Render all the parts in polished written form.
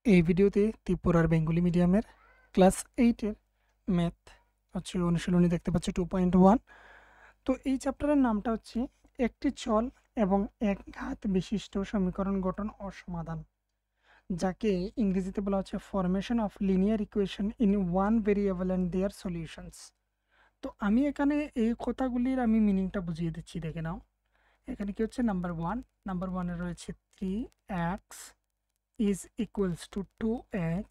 এই ভিডিওতে ত্রিপুরার বেঙ্গলি মিডিয়ামের ক্লাস 8-এর ম্যাথ অনুশীলনী দেখতে পাচ্ছ 2.1। তো এই চ্যাপ্টারের নামটা হচ্ছে একটি চল এবং এক ঘাত বিশিষ্ট সমীকরণ গঠন ও সমাধান, যাকে ইংরেজিতে বলা হচ্ছে formation of linear equation in one variable and their solutions. তো আমি এখানে এই কথাগুলির মিনিংটা বুঝিয়ে দিচ্ছি, দেখে নাও। এখানে কি হচ্ছে, নাম্বার ওয়ানে রয়েছে 3x is equals two 2x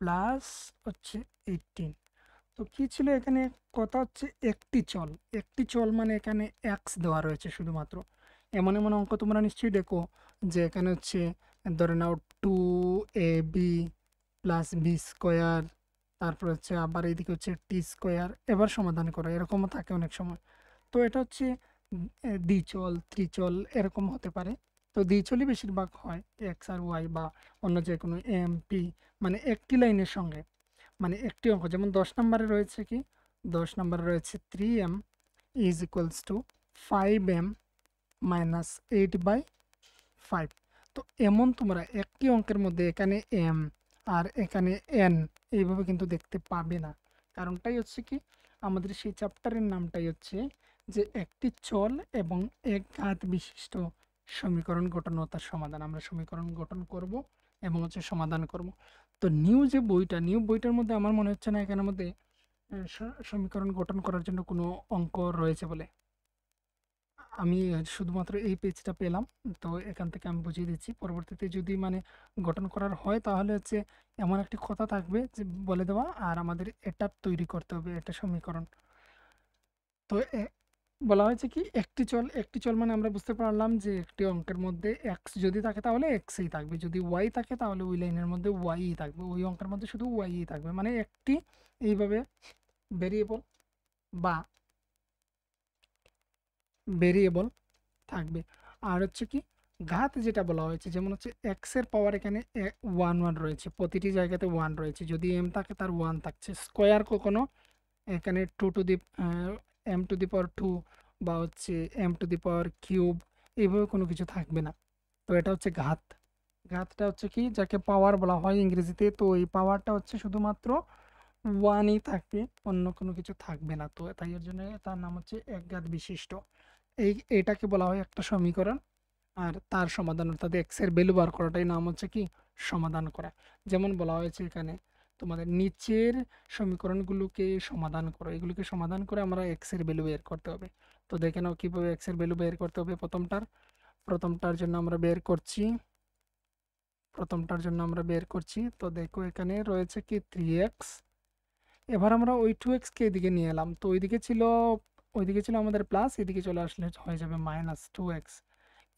plus হচ্ছে 18। তো কি ছিল এখানে, কথা হচ্ছে একটি চল মানে এখানে এক্স দেওয়া রয়েছে শুধুমাত্র। এমন এমন অঙ্ক তোমরা নিশ্চয়ই দেখো যে এখানে হচ্ছে ধরে নাও 2ab প্লাস বি স্কোয়ার, তারপর হচ্ছে আবার এইদিকে হচ্ছে টি স্কোয়ার, এবার সমাধান করো, এরকমও থাকে অনেক সময়। তো এটা হচ্ছে দ্বিচল ত্রিচল এরকম হতে পারে। তো দ্বিচলই বেশিরভাগ হয়, এক্স আর ওয়াই বা অন্য যে কোনো এম পি, মানে একটি লাইনের সঙ্গে, মানে একটি অঙ্ক। যেমন 10 নম্বরে রয়েছে কি, 10 নম্বরে রয়েছে 3m is equals two 5m minus 8/5। তো এমন তোমরা একটি অঙ্কের মধ্যে এখানে এম আর এখানে এন এইভাবে কিন্তু দেখতে পাবে না। কারণটাই হচ্ছে কি, আমাদের সেই চ্যাপ্টারের নামটাই হচ্ছে যে একটি চল এবং এক ঘাত বিশিষ্ট সমীকরণ গঠন ও তার সমাধান। আমরা সমীকরণ গঠন করব এবং হচ্ছে সমাধান করব। তো নিউ বইটার মধ্যে আমার মনে হচ্ছে না এখানের মধ্যে সমীকরণ গঠন করার জন্য কোনো অঙ্ক রয়েছে বলে। আমি শুধুমাত্র এই পেজটা পেলাম, তো এখান থেকে আমি বুঝিয়ে দিচ্ছি। পরবর্তীতে যদি গঠন করার হয় তাহলে হচ্ছে এমন একটি কথা থাকবে যে বলে দেওয়া, আর আমাদের এটা তৈরি করতে হবে, এটা সমীকরণ। তো বলা হয়েছে কি, একটি চল মানে আমরা বুঝতে পারলাম যে একটি অঙ্কের মধ্যে এক্স যদি থাকে তাহলে এক্সই থাকবে, যদি ওয়াই থাকে তাহলে ওই লাইনের মধ্যে ওয়াই থাকবে, ওই অঙ্কের মধ্যে শুধু ওয়াই থাকবে, মানে একটি এইভাবে ভেরিয়েবল বা ভেরিয়েবল থাকবে। আর হচ্ছে কি, ঘাত যেটা বলা হয়েছে, যেমন হচ্ছে এক্স এর পাওয়ার এখানে 1 রয়েছে, প্রতিটি জায়গাতে 1 রয়েছে, যদি এম থাকে তার 1 থাকছে। স্কোয়ার কখনো এখানে এম টু দি পাওয়ার 2 বা হচ্ছে M to the power cube এইভাবে কোনো কিছু থাকবে না। তো এটা হচ্ছে ঘাত। ঘাতটা হচ্ছে কি, যাকে পাওয়ার বলা হয় ইংরেজিতে, তো এই পাওয়ারটা হচ্ছে শুধুমাত্র 1ই থাকবে, অন্য কোনো কিছু থাকবে না। তো তাই এর জন্য তার নাম হচ্ছে একঘাত বিশিষ্ট। এটাকে বলা হয় একটা সমীকরণ, আর তার সমাধান অর্থাৎ এক্স এর ভ্যালু বার করাটাই নাম হচ্ছে কি, সমাধান করা। যেমন বলা হয়েছে এখানে, তোমাদের নিচের সমীকরণগুলোকে সমাধান করো, এগুলোকে সমাধান করে আমরা এক্স এর ভ্যালু বের করতে হবে। তো দেখে নাও কিভাবে এক্স এর ভ্যালু বের করতে হবে। প্রথমটার জন্য আমরা বের করছি। তো দেখো এখানে রয়েছে কি 3x। এবার আমরা ওই 2x কে এদিকে নিয়ে এলাম, তো ওইদিকে ছিল আমাদের প্লাস, এদিকে চলে আসলে হয়ে যাবে -2x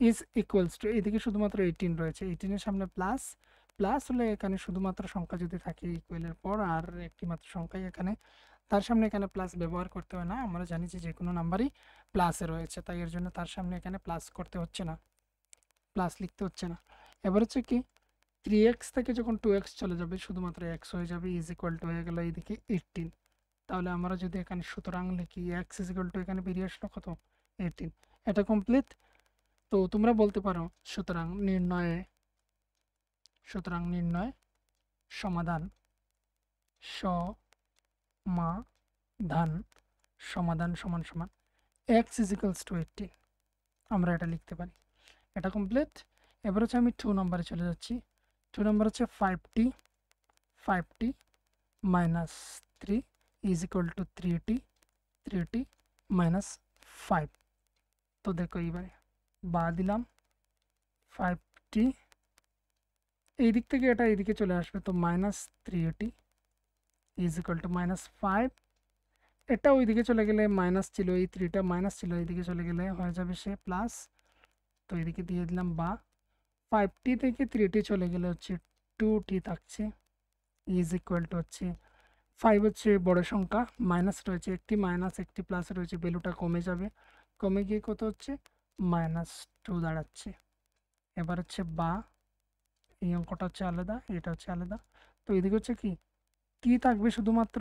ইজ ইকুয়ালস টু, এদিকে শুধুমাত্র 18 রয়েছে, 18 এর সামনে প্লাস, প্লাস হলে এখানে শুধুমাত্র সংখ্যা যদি থাকে ইকুয়ালের পর আর একটি মাত্র সংখ্যাই এখানে, তার সামনে এখানে প্লাস ব্যবহার করতে হয় না। আমরা জানি যে কোনো নাম্বারই প্লাসে রয়েছে, তাই এর জন্য তার সামনে এখানে প্লাস করতে হচ্ছে না, প্লাস লিখতে হচ্ছে না। এবার হচ্ছে কি, 3x থেকে যখন 2x চলে যাবে শুধুমাত্র x হয়ে যাবে, ইজ ইকুয়াল টু হয়ে গেল এইদিকে 18। তাহলে আমরা যদি এখানে সুতরাং লিখি x ইজ ইকুয়াল টু, এখানে বেরিয়ে আসলো কত, 18। এটা কমপ্লিট। তো তোমরা বলতে পারো সুতরাং নির্ণয় সমাধান সমাধান সমাধান সমান সমান x ইজ ইকুয়ালস টু 18, আমরা এটা লিখতে পারি। এটা কমপ্লিট। এবার হচ্ছে আমি 2 নম্বরে চলে যাচ্ছি। 2 নম্বর হচ্ছে 5t minus 3 is equal to 3t minus 5। তো দেখো এইবারে বা দিলাম 5t, এই দিক থেকে এটা এইদিকে চলে আসবে, তো -3t ইজ ইকুয়াল টু -5। এটা ওইদিকে চলে গেলে মাইনাস ছিল, এই 3টা মাইনাস ছিল, এইদিকে চলে গেলে হয়ে যাবে সে প্লাস। তো এইদিকে দিয়ে দিলাম বা 5t থেকে 3t চলে গেলে হচ্ছে 2t থাকছে, ইজ ইকুয়াল টু হচ্ছে 5 হচ্ছে বড় সংখ্যা, মাইনাস রয়েছে একটি, মাইনাস একটি প্লাস রয়েছে, ভ্যালুটা কমে যাবে, কমে গিয়ে কত হচ্ছে -2 দাঁড়াচ্ছে। এবার হচ্ছে বা এই অঙ্কটা হচ্ছে আলাদা, এটা হচ্ছে আলাদা। তো এদিকে হচ্ছে কি থাকবে শুধুমাত্র,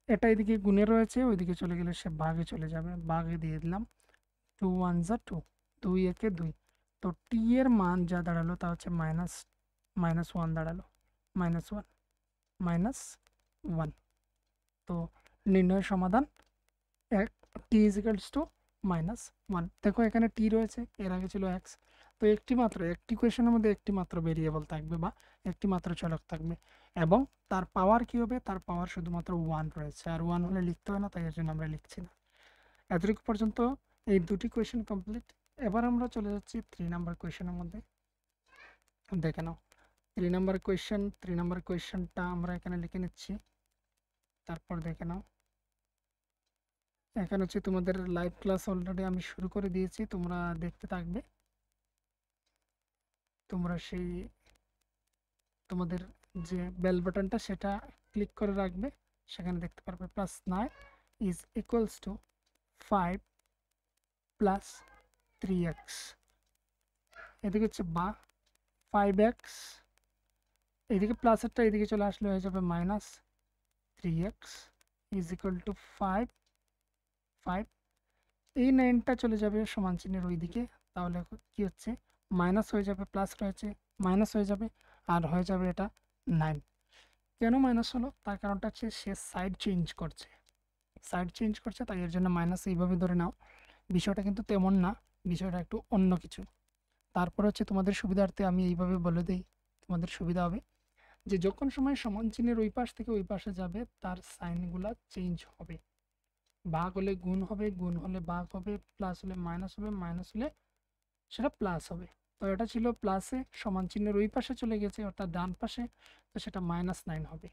এটা এদিকে গুণে রয়েছে, ওইদিকে চলে গেলে সে ভাগে চলে যাবে, ভাগে দিয়ে দিলাম 2 1 যা 2, 2 একে 2। তো টি এর মান যা দাঁড়ালো তা হচ্ছে -1 দাঁড়ালো, -1 -1। তো নির্ণয় সমাধান টি ইজিক্যালস টু -1। দেখো এখানে টি রয়েছে, এর আগে ছিল এক্স। তো একটি কোয়েশনের মধ্যে একটি মাত্র ভেরিয়েবল থাকবে বা একটি মাত্র চলক থাকবে, এবং তার পাওয়ার কি হবে, তার পাওয়ার শুধুমাত্র 1 রয়েছে, আর 1 হলে লিখতে হয় না, তাই এর জন্য আমরা লিখছি না। এতটুকু পর্যন্ত এই দুটি কোয়েশন কমপ্লিট। এবার আমরা চলে যাচ্ছি 3 নাম্বার কোয়েশনের মধ্যে। দেখে নাও 3 নাম্বার কোয়েশনটা আমরা এখানে লিখে নিচ্ছি। তারপর দেখে নাও, এখানে হচ্ছে তোমাদের লাইভ ক্লাস অলরেডি আমি শুরু করে দিয়েছি, তোমরা দেখতে থাকবে। তোমরা সেই তোমাদের যে বেল বাটনটা সেটা ক্লিক করে রাখবে, সেখানে দেখতে পারবে +9 is equals two 5 plus 3x। এদিকে হচ্ছে বা 5x, এদিকে প্লাসেরটা এদিকে চলে আসলে হয়ে যাবে -3x ইজ ইকুয়াল টু 5। এই 9টা চলে যাবে সমান চিহ্নের ওইদিকে, তাহলে কি হচ্ছে, মাইনাস হয়ে যাবে, প্লাস রয়েছে মাইনাস হয়ে যাবে, আর হয়ে যাবে এটা 9। কেন মাইনাস হলো, তার কারণটা হচ্ছে সে সাইড চেঞ্জ করছে, তাই এর জন্য মাইনাস এইভাবে ধরে নাও। বিষয়টা কিন্তু তেমন না, বিষয়টা একটু অন্য কিছু। তারপর হচ্ছে তোমাদের সুবিধার্থে আমি এইভাবে বলে দিই, তোমাদের সুবিধা হবে যে যখন সময় সমান চিহ্নের ওই পাশ থেকে ওই পাশে যাবে তার সাইনগুলা চেঞ্জ হবে। ভাগ হলে গুণ হবে, গুণ হলে ভাগ হবে, প্লাস হলে মাইনাস হবে, মাইনাস হলে সেটা প্লাস হবে। তো এটা ছিল প্লাসে, সমান চিহ্নের ওই পাশে চলে গেছে অর্থাৎ ডান পাশে, তো সেটা -9 হবে।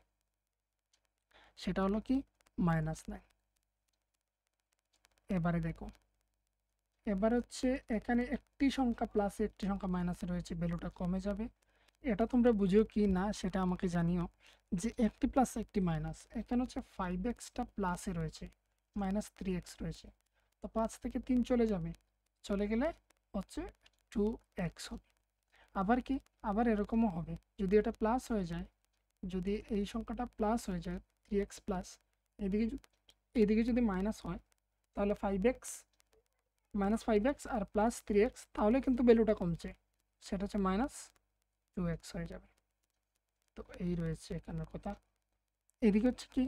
সেটা হলো কি -9। এবারে দেখো, এবার হচ্ছে এখানে একটি সংখ্যা প্লাসে একটি সংখ্যা মাইনাসে রয়েছে, ভ্যালুটা কমে যাবে। এটা তোমরা বুঝো কি না সেটা আমাকে জানিও, যে একটি প্লাস একটি মাইনাস, এখানে হচ্ছে 5xটা প্লাসে রয়েছে, -3x রয়েছে, তো 5 থেকে 3 চলে যাবে, চলে গেলে হচ্ছে 2x হবে। আবার কি, আবার এরকমও হবে, যদি এটা প্লাস হয়ে যায়, যদি এই সংখ্যাটা প্লাস হয়ে যায় 3x প্লাস, এদিকে যদি মাইনাস হয়, তাহলে 5x আর +3x, তাহলে কিন্তু ভ্যালুটা কমছে, সেটা হচ্ছে -2x হয়ে যাবে। তো এই রয়েছে এখানের কথা। এদিকে হচ্ছে কি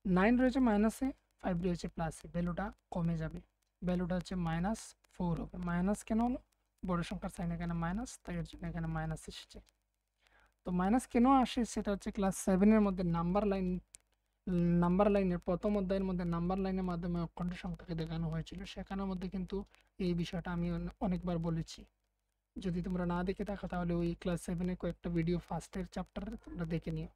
9 রয়েছে মাইনাসে, 5 রয়েছে প্লাসে, ভ্যালুটা কমে যাবে, ভ্যালুটা হচ্ছে -4 হবে। মাইনাস কেন হলো, বড় সংখ্যার সাইন এখানে মাইনাস, তাই এর জন্য এখানে মাইনাস এসেছে। তো মাইনাস কেন আসে সেটা হচ্ছে ক্লাস 7-এর মধ্যে নাম্বার লাইনের প্রথম অধ্যায়ের মধ্যে নাম্বার লাইনের মাধ্যমে অখণ্ড সংখ্যাকে দেখানো হয়েছিল, সেখানের মধ্যে কিন্তু এই বিষয়টা আমি অনেকবার বলেছি। যদি তোমরা না দেখে থাকো তাহলে ওই ক্লাস 7-এর কয়েকটা ভিডিও ফার্স্টের চ্যাপ্টারে তোমরা দেখে নিও।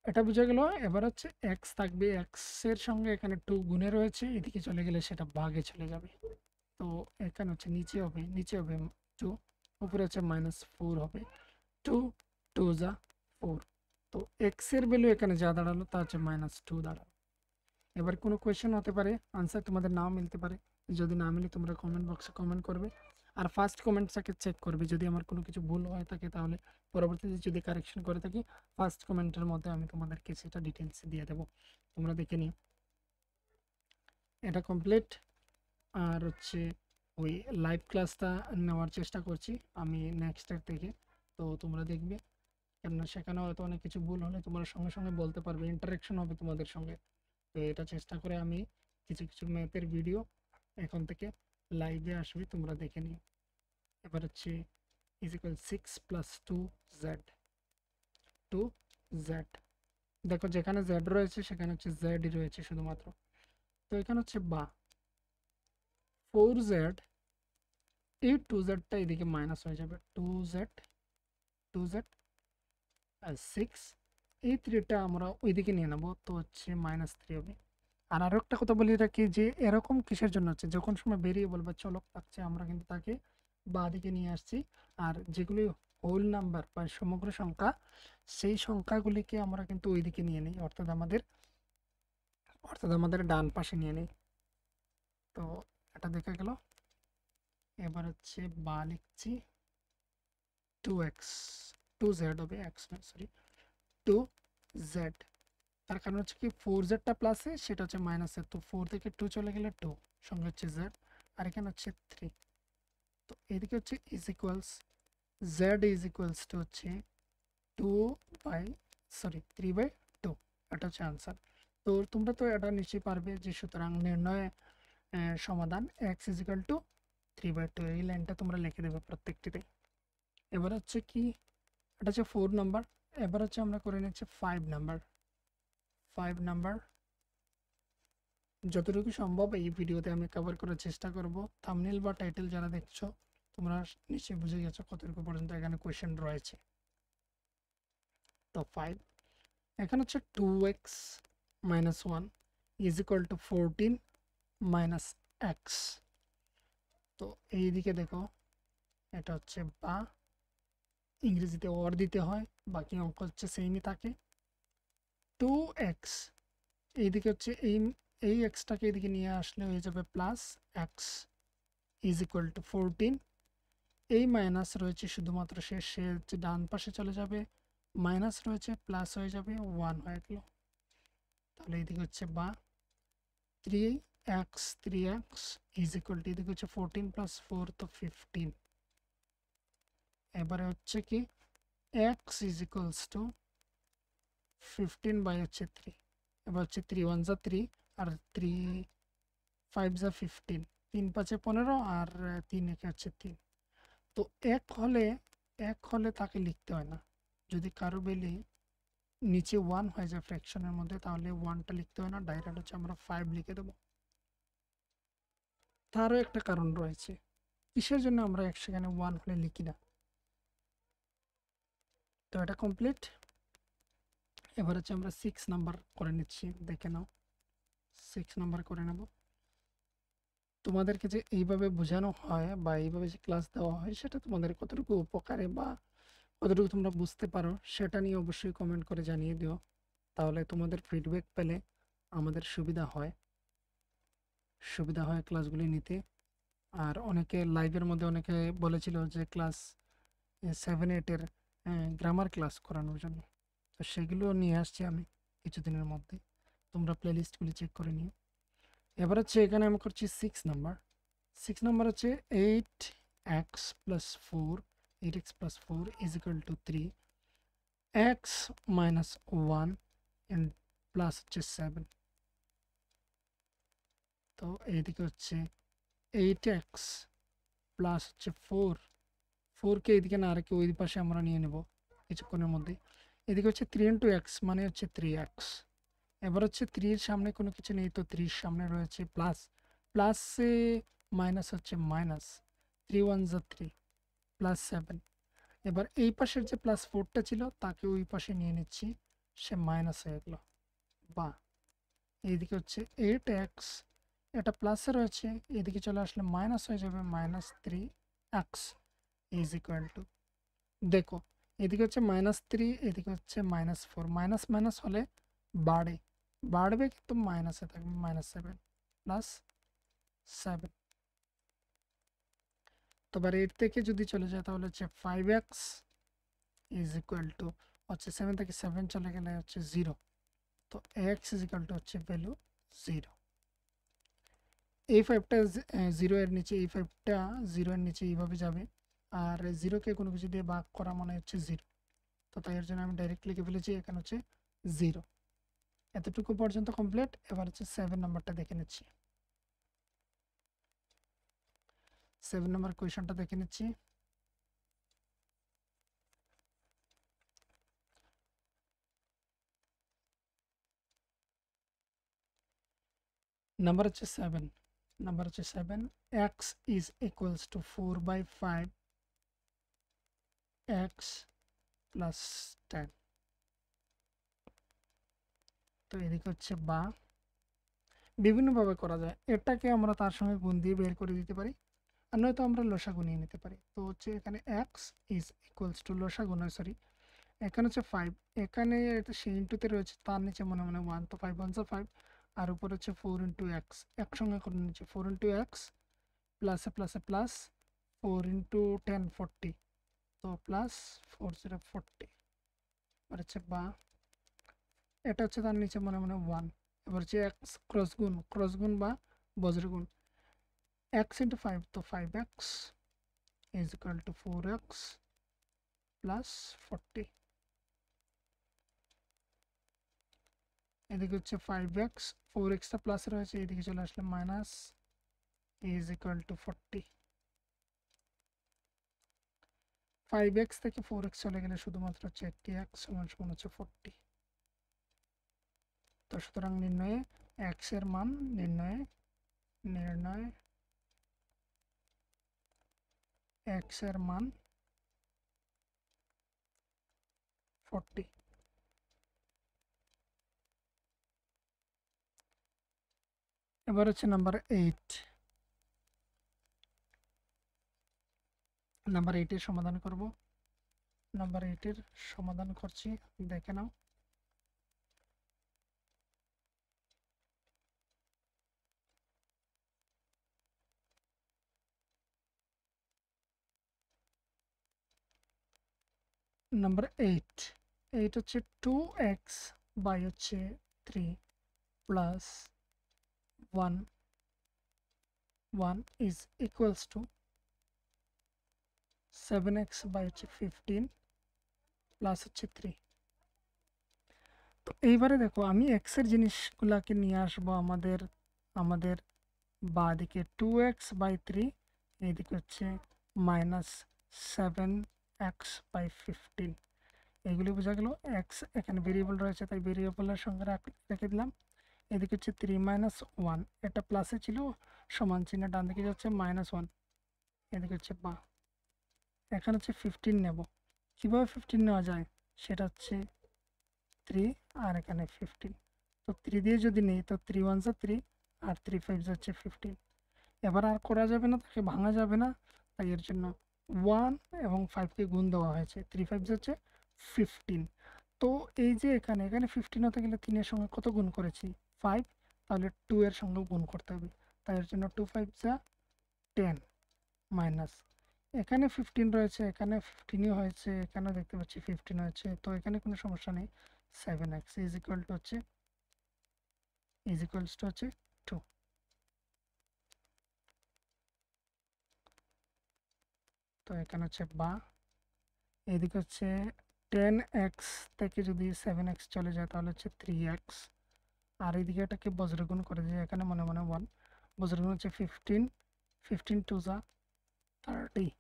এটা বুঝে গেল। এবার হচ্ছে এক্স থাকবে, এক্সের সঙ্গে এখানে 2 গুণে রয়েছে, এদিকে চলে গেলে সেটা ভাগে চলে যাবে। তো এখানে হচ্ছে নিচে হবে 2, উপরে হচ্ছে -4 হবে, 2 2 যা 4। তো এক্সের ভ্যালু এখানে যা দাঁড়ালো তা হচ্ছে -2 দাঁড়ালো। এবার কোনো কোয়েশ্চেন হতে পারে, আনসার তোমাদের নাও মিলতে পারে, যদি না মিলে তোমরা কমেন্ট বক্সে কমেন্ট করবে, আর ফার্স্ট কমেন্টটাকে চেক করবে, যদি আমার কোনো কিছু ভুল হয়ে থাকে তাহলে পরবর্তীতে যদি কারেকশন করে থাকি ফার্স্ট কমেন্টের মধ্যে আমি তোমাদেরকে সেটা ডিটেলস দিয়ে দেবো, তোমরা দেখে নিও। এটা কমপ্লিট। আর হচ্ছে ওই লাইভ ক্লাসটা নেওয়ার চেষ্টা করছি আমি নেক্সটের থেকে, তো তোমরা দেখবে, কেননা সেখানে হয়তো অনেক কিছু ভুল হলে তোমরা সঙ্গে সঙ্গে বলতে পারবে, ইন্টারাকশন হবে তোমাদের সঙ্গে। তো এটা চেষ্টা করে আমি কিছু কিছু ম্যাথের ভিডিও এখন থেকে লাইভে আসবে, তোমরা দেখে নিও। এবার হচ্ছে =6 + 2z। দেখো যেখানে z রয়েছে সেখানে হচ্ছে z রয়েছে শুধুমাত্র। তো এখানে হচ্ছে বা 4z, এই 2zটা এদিকে মাইনাস হয়ে যাবে, 2z আর 6, এই 3টা আমরা ওইদিকে নিয়ে নেবো, তো হচ্ছে -3 হবে। আর আরও একটা কথা বলি রাখি, যে এরকম কিসের জন্য হচ্ছে, যখন সময় ভেরিয়েবল বা চলক থাকছে আমরা কিন্তু তাকে বাঁ দিকে নিয়ে আসছি, আর যেগুলি হোল নাম্বার বা সমগ্র সংখ্যা, সেই সংখ্যাগুলিকে আমরা কিন্তু ওই দিকে নিয়ে নিই, অর্থাৎ আমাদের ডান পাশে নিয়ে নিই। তো এটা দেখা গেল। এবার হচ্ছে বা লিখছি 2x, 2z হবে, x নয় সরি 2z। তার কারণ হচ্ছে কি 4zটা প্লাসে, সেটা হচ্ছে মাইনাসে, তো 4 থেকে 2 চলে গেলে 2, সঙ্গে হচ্ছে z, আর এখানে হচ্ছে 3। তো এদিকে হচ্ছে জেড ইজ ইকুয়ালস টু হচ্ছে 3/2, এটা হচ্ছে আনসার। তো তোমরা তো এটা নিশ্চয়ই পারবে যে সুতরাং নির্ণয় সমাধান এক্স ইজ ইকুয়াল টু 3/2, এই লাইনটা তোমরা লিখে দেবে প্রত্যেকটিতে। এবার হচ্ছে কি, এটা হচ্ছে 4 নাম্বার। এবার হচ্ছে আমরা করে নিচ্ছি 5 নাম্বার। যতটুকু সম্ভব এই ভিডিওতে আমি কভার করার চেষ্টা করব। থাম্বনেল বা টাইটেল যারা দেখছো তোমরা নিশ্চয়ই বুঝে গেছো কতটুকু পর্যন্ত এখানে কোয়েশ্চেন রয়েছে। তো 5, এখানে হচ্ছে 2x minus 1 is equal to 14 minus x। তো এই দিকে দেখো, এটা হচ্ছে বা, ইংরেজিতে অর দিতে হয়, বাকি অঙ্ক হচ্ছে সেমই থাকে। 2x এইদিকে হচ্ছে এই এক্সটাকে এদিকে নিয়ে আসলে হয়ে যাবে plus x is equal to 14। এই মাইনাস রয়েছে শুধুমাত্র সে হচ্ছে ডান পাশে চলে যাবে, মাইনাস রয়েছে প্লাস হয়ে যাবে 1 হয়ে গেল। তাহলে এইদিকে হচ্ছে বা 3x ইজ ইকুয়াল টু, এদিকে হচ্ছে 14 প্লাস 4 তো 15। এবারে হচ্ছে কি x is equals to 15 by হচ্ছে 3। এবার হচ্ছে 3 1 যা 3 আর 3 5 যা 15, 3 5 15 আর 3 1 হচ্ছে 3। তো এক হলে তাকে লিখতে হয় না। যদি কারো বেলে নিচে 1 হয়ে যায় ফ্র্যাকশনের মধ্যে, তাহলে 1টা লিখতে হয় না, ডাইরেক্ট হচ্ছে আমরা 5 লিখে দেবো। তারও একটা কারণ রয়েছে, কিসের জন্য আমরা সেখানে 1 হলে লিখি না। তো এটা কমপ্লিট। এবার হচ্ছে আমরা 6 নাম্বার করে নিচ্ছি, দেখে নাও। 6 নাম্বার করে নেব। তোমাদেরকে যে এইভাবে বোঝানো হয় বা এইভাবে যে ক্লাস দেওয়া হয়, সেটা তোমাদের কতটুকু উপকারে বা কতটুকু তোমরা বুঝতে পারো সেটা নিয়ে অবশ্যই কমেন্ট করে জানিয়ে দিও। তাহলে তোমাদের ফিডব্যাক পেলে আমাদের সুবিধা হয় ক্লাসগুলি নিতে। আর অনেকে লাইভের মধ্যে অনেকে বলেছিল যে ক্লাস 7-8-এর গ্রামার ক্লাস করানোর জন্য, তো সেগুলো নিয়ে আসছি আমি কিছুদিনের মধ্যে। তোমরা প্লেলিস্টগুলি চেক করে নিও। এবার হচ্ছে এখানে আমি করছি 6 নাম্বার হচ্ছে 8x plus 4 is equal to 3, x minus 1 and plus হচ্ছে 7। তো এইদিকে হচ্ছে 8x প্লাস হচ্ছে 4কে এইদিকে না রেখে ওই পাশে আমরা নিয়ে নেব কিছুক্ষণের মধ্যে। এদিকে হচ্ছে 3 into x মানে হচ্ছে 3x। এবার হচ্ছে 3 এর সামনে কোনো কিছু নেই, তো 3 এর সামনে রয়েছে প্লাস, প্লাসে মাইনাস হচ্ছে মাইনাস, 3 1 যা 3 প্লাস 7। এবার এই পাশের যে প্লাস 4টা ছিল তাকে ওই পাশে নিয়ে নিচ্ছি, সে মাইনাস হয়ে গেল। বা এইদিকে হচ্ছে 8x, এটা প্লাসে রয়েছে, এদিকে চলে আসলে মাইনাস হয়ে যাবে, -3x ইজ ইকুয়াল টু, দেখো এদিকে হচ্ছে -3, এদিকে হচ্ছে -4, মাইনাস মাইনাস হলে বাড়বে কিন্তু মাইনাসে থাকবে, -7 প্লাস 7। তো এবার 8 থেকে যদি চলে যায় তাহলে হচ্ছে 5x ইজ ইকুয়াল টু, হচ্ছে 7 থেকে 7 চলে গেলে হচ্ছে 0। তো x ইজ ইকুয়াল টু হচ্ছে ভ্যালু 0। এই 5টা 0 এর নিচে, এই 5টা 0 এর নিচে এইভাবে যাবে, আর 0কে কোনো কিছু দিয়ে ভাগ করা মানে হচ্ছে 0। তো তাই এর জন্য আমি ডাইরেক্ট লিখে ফেলেছি এখানে হচ্ছে 0। এতটুকু পর্যন্ত কমপ্লিট। এবার হচ্ছে 7 নাম্বারটা দেখে নিচ্ছি। 7 নাম্বার কোয়েশনটা দেখে নিচ্ছি। নাম্বার হচ্ছে 7, x is equals to 4/5 x plus 10। তো এদিকে হচ্ছে বা, বিভিন্নভাবে করা যায়, এটাকে আমরা তার সঙ্গে গুণ দিয়ে বের করে দিতে পারি, আর নয়তো আমরা লসাগু নিয়ে নিতে পারি। তো হচ্ছে এখানে x is equals to লসাগু নয়, সরি, এখানে হচ্ছে 5, এখানে এটা সেই ইন্টুতে রয়েছে, তার নিচে মনে মনে 1, তো 5 1 5, আর উপর হচ্ছে 4 into x, একসঙ্গে করে নিচ্ছে 4 into x প্লাসে প্লাসে প্লাস 4 into 10 40, তো প্লাস 4 0 40। আর হচ্ছে বা, এটা হচ্ছে তার নিচে মনে মনে 1। এবার হচ্ছে x ক্রস গুণ বা বজ্রগুণ, x into 5, তো 5x is equal to 4x plus 40, এদিকে হচ্ছে 5x, 4xটা প্লাসে রয়েছে, এদিকে চলে আসলে minus is equal to 40। 5x থেকে 4x চলে গেলে শুধুমাত্র হচ্ছে একটি x সমান সমান হচ্ছে 40। তো সুতরাং নির্ণয়ে x এর মান নির্ণয় x এর মান 40। এবার হচ্ছে নাম্বার 8। নাম্বার 8 এর সমাধান করব। নাম্বার 8 এর সমাধান করছি, দেখে নাও। নাম্বার 8 হচ্ছে 2x বাই হচ্ছে 3 plus 1 is equals to 7x by হচ্ছে 15 প্লাস হচ্ছে 3। তো এইবারে দেখো আমি এক্স এর জিনিসগুলাকে নিয়ে আসবো আমাদের বাঁ দিকে। 2x বাই 3, এইদিকে হচ্ছে মাইনাস 7x বাই 15। এগুলি বোঝা গেল। এক্স এখানে ভেরিয়েবল রয়েছে, তাই ভেরিয়েবলের সঙ্গে রেখে দিলাম। এদিকে হচ্ছে 3 মাইনাস 1, এটা প্লাসে ছিল, সমান চিহ্ন ডান দিকে যাচ্ছে -1, এদিকে হচ্ছে বা। এখানে হচ্ছে 15 নেব। কীভাবে 15 নেওয়া যায় সেটা হচ্ছে 3 আর এখানে 15। তো 3 দিয়ে যদি নেই তো 3 1 যা 3 আর 3 5 হচ্ছে 15। এবার আর করা যাবে না, তাকে ভাঙা যাবে না, তাই এর জন্য 1 এবং 5কে গুণ দেওয়া হয়েছে। 3 5 হচ্ছে 15। তো এই যে এখানে 15 হতে গেলে 3 এর সঙ্গে কত গুণ করেছি? 5, তাহলে 2 এর সঙ্গে গুণ করতে হবে। তাই এর জন্য 2 5 যা 10 মাইনাস, এখানে 15 রয়েছে, এখানে 15ই হয়েছে, এখানেও দেখতে পাচ্ছি 15 হয়েছে, তো এখানে কোনো সমস্যা নেই। 7x ইজ ইকুয়ালস টু হচ্ছে 2। তো এখানে হচ্ছে বা, এদিকে হচ্ছে 10x থেকে যদি 7x চলে যায় তাহলে হচ্ছে 3x, আর এদিকে এটাকে বজ্রগুণ করে দিয়ে এখানে মনে মনে 1, বজ্রগুণ হচ্ছে 15, 15 2 যা 30,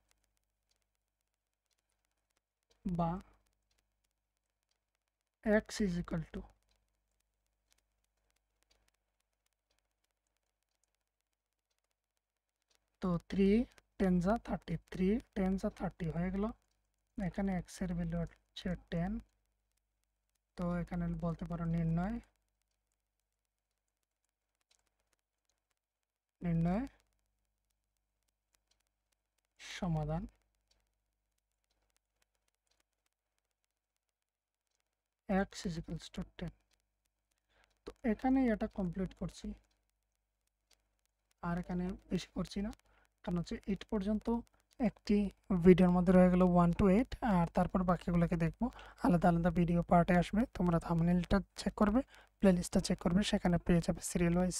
বা x ইজ ইকুয়াল টু, তো 3 10 যা 30, 3 10 যা 30 হয়ে গেল। এখানে x এর ভ্যালু হচ্ছে 10। তো এখানে বলতে পারো নির্ণয় সমাধান x ইজ ইকুয়ালস টু 10। তো এখানে এটা কমপ্লিট করছি, আর এখানে বেশি করছি না, কারণ হচ্ছে 8 পর্যন্ত একটি ভিডিওর মধ্যে রয়ে গেল 1 to 8, আর তারপর বাকিগুলোকে দেখবো আলাদা আলাদা ভিডিও পার্টে আসবে। তোমরা থাম্বনেলটা চেক করবে, প্লেলিস্টটা চেক করবে, সেখানে পেয়ে যাবে সিরিয়াল ওয়াইজ।